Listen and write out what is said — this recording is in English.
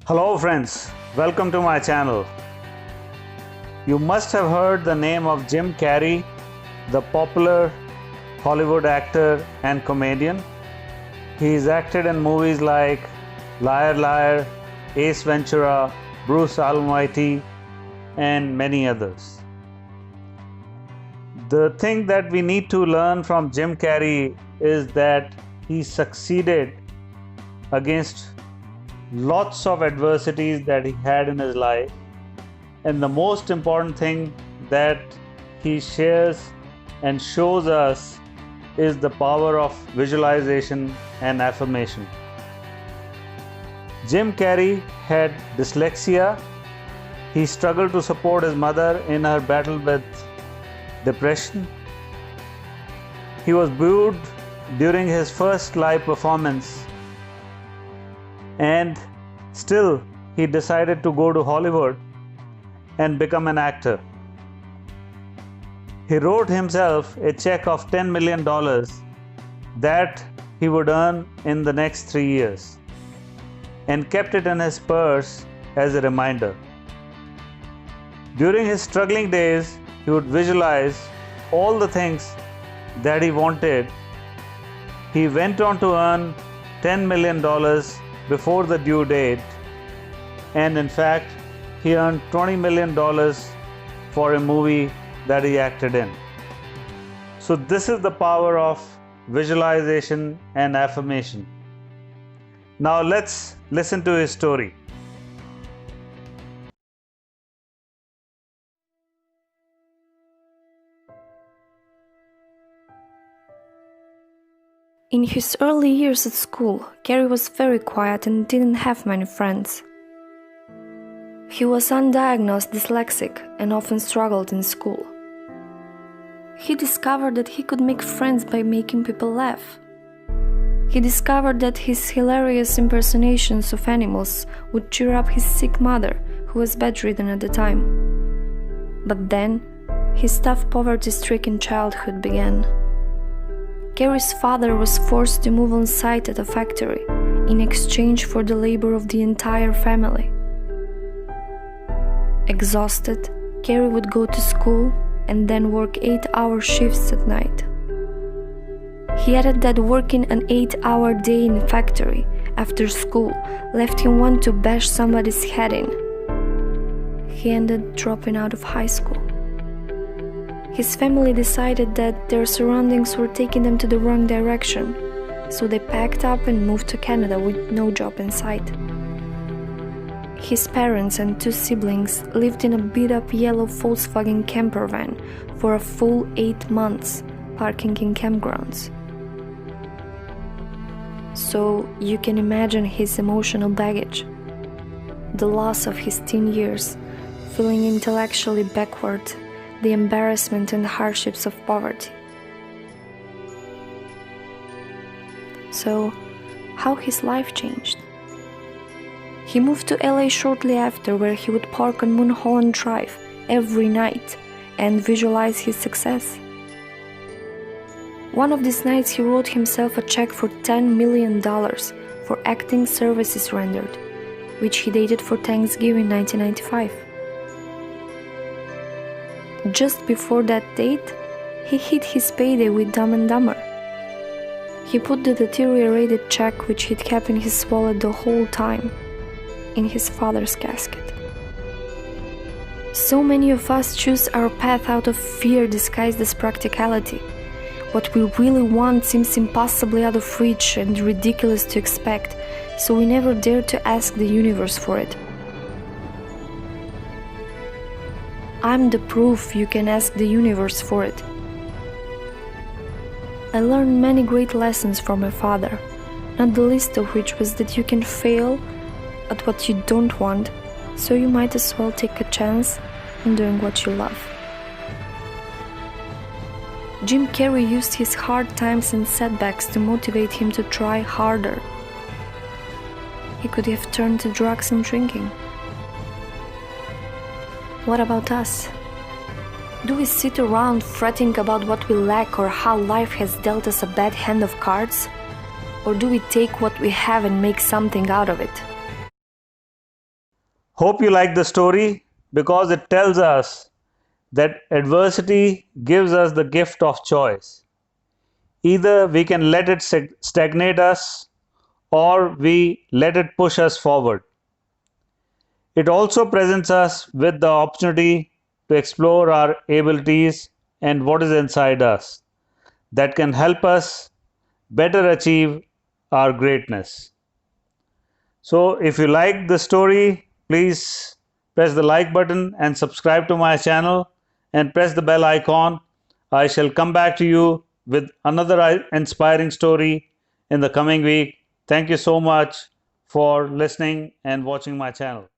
Hello friends, welcome to my channel. You must have heard the name of Jim Carrey, the popular Hollywood actor and comedian. He's acted in movies like Liar Liar, Ace Ventura, Bruce Almighty, and many others. The thing that we need to learn from Jim Carrey is that he succeeded against lots of adversities that he had in his life, and the most important thing that he shares and shows us is the power of visualization and affirmation. Jim Carrey had dyslexia. He struggled to support his mother in her battle with depression. He was booed during his first live performance, and still he decided to go to Hollywood and become an actor. He wrote himself a check of $10 million that he would earn in the next 3 years and kept it in his purse as a reminder. During his struggling days, he would visualize all the things that he wanted. He went on to earn $10 million before the due date, and in fact he earned $20 million for a movie that he acted in. So this is the power of visualization and affirmation. Now let's listen to his story. In his early years at school, Carrey was very quiet and didn't have many friends. He was undiagnosed dyslexic and often struggled in school. He discovered that he could make friends by making people laugh. He discovered that his hilarious impersonations of animals would cheer up his sick mother, who was bedridden at the time. But then, his tough poverty-stricken childhood began. Carrey's father was forced to move on site at a factory in exchange for the labor of the entire family. Exhausted, Carrey would go to school and then work 8-hour shifts at night. He added that working an 8-hour day in a factory after school left him wanting to bash somebody's head in. He ended dropping out of high school. His family decided that their surroundings were taking them to the wrong direction, so they packed up and moved to Canada with no job in sight. His parents and 2 siblings lived in a beat-up yellow Volkswagen camper van for a full 8 months, parking in campgrounds. So you can imagine his emotional baggage, the loss of his teen years, feeling intellectually backward, the embarrassment and hardships of poverty. So, how his life changed? He moved to LA shortly after, where he would park on Mulholland Drive every night and visualize his success. One of these nights he wrote himself a check for $10 million for acting services rendered, which he dated for Thanksgiving 1995. Just before that date, he hit his payday with Dumb and Dumber. He put the deteriorated check, which he'd kept in his wallet the whole time, in his father's casket. So many of us choose our path out of fear disguised as practicality. What we really want seems impossibly out of reach and ridiculous to expect, so we never dare to ask the universe for it. I'm the proof you can ask the universe for it. I learned many great lessons from my father, not the least of which was that you can fail at what you don't want, so you might as well take a chance in doing what you love. Jim Carrey used his hard times and setbacks to motivate him to try harder. He could have turned to drugs and drinking. What about us? Do we sit around fretting about what we lack or how life has dealt us a bad hand of cards? Or do we take what we have and make something out of it? Hope you like the story because it tells us that adversity gives us the gift of choice. Either we can let it stagnate us or we let it push us forward. It also presents us with the opportunity to explore our abilities and what is inside us that can help us better achieve our greatness. So, if you like the story, please press the like button and subscribe to my channel and press the bell icon. I shall come back to you with another inspiring story in the coming week. Thank you so much for listening and watching my channel.